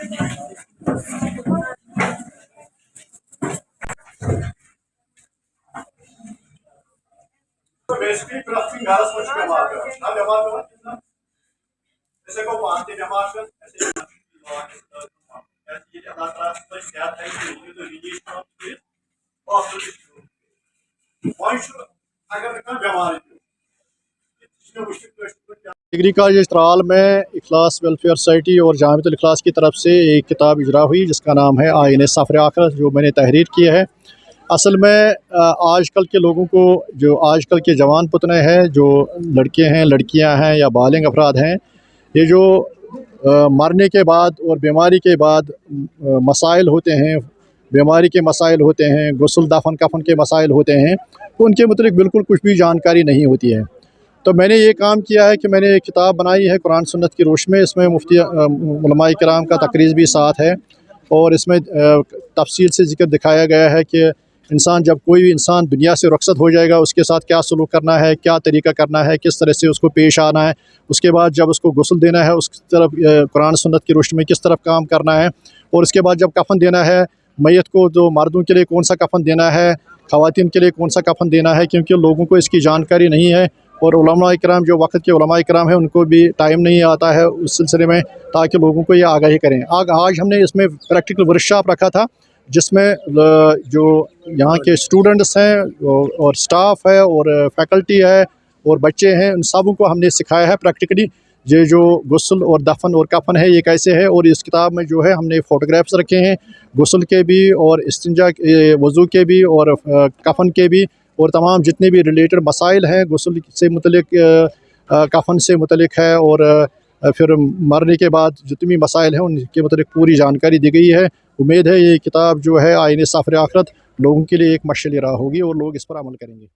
तो बेसिकली प्रति घर सोच के बात कर ना व्यवहार कर ना ऐसे को पांच व्यवहार कर ऐसे ये अल्लाह ताला को क्या था कि ये तो रिलीज है और वॉइस अगर का व्यवहार है इसमें मुश्किल डिग्री कॉलेज इस्त्राल में इखलास वेलफेयर सोसाइटी और जामिअतुल इखलास की तरफ से एक किताब इजरा हुई जिसका नाम है आईने सफ़र आखिरत, जो मैंने तहरीर की है। असल में आजकल के लोगों को, जो आजकल के जवान पुतने हैं, जो लड़के हैं, लड़कियां हैं या बालिग अफराद हैं, ये जो मरने के बाद और बीमारी के बाद मसाइल होते हैं, बीमारी के मसाइल होते हैं, गुस्ल दफन कफन के मसाइल होते हैं, तो उनके मुतलिक बिल्कुल कुछ भी जानकारी नहीं होती है। तो मैंने ये काम किया है कि मैंने एक किताब बनाई है कुरान सुन्नत की रोश में। इसमें मुफ्ती उलमाए किराम का तकरीज़ भी साथ है और इसमें तफसील से ज़िक्र दिखाया गया है कि इंसान, जब कोई भी इंसान दुनिया से रुखसत हो जाएगा, उसके साथ क्या सलूक करना है, क्या तरीका करना है, किस तरह से उसको पेश आना है। उसके बाद जब उसको गुस्ल देना है, उस तरफ कुरान सुन्नत की रोशनी में किस तरफ काम करना है। और उसके बाद जब कफन देना है मैयत को, तो मर्दों के लिए कौन सा कफन देना है, ख़वातीन के लिए कौन सा कफन देना है, क्योंकि लोगों को इसकी जानकारी नहीं है। और उलमाए किराम, जो वक्त के उलमाए किराम हैं, उनको भी टाइम नहीं आता है उस सिलसिले में, ताकि लोगों को ये आगाही करें। आज हमने इसमें प्रैक्टिकल वर्कशॉप रखा था, जिसमें जो यहाँ के स्टूडेंट्स हैं और स्टाफ है और फैकल्टी है और बच्चे हैं, उन सबों को हमने सिखाया है प्रैक्टिकली ये जो गुस्ल और दफन और कफन है ये कैसे है। और इस किताब में जो है हमने फ़ोटोग्राफ्स रखे हैं गुस्ल के भी और इस्तिंजा वज़ू के भी और कफन के भी, और तमाम जितने भी रिलेटेड मसाइल हैं गुस्ल से मुतलिक, कफन से मुतलिक है, और फिर मरने के बाद जितनी भी मसाइल हैं उनके मुतलिक पूरी जानकारी दी गई है। उम्मीद है ये किताब जो है आईने सफ़र आखिरत लोगों के लिए एक मशाल राह होगी और लोग इस पर अमल करेंगे।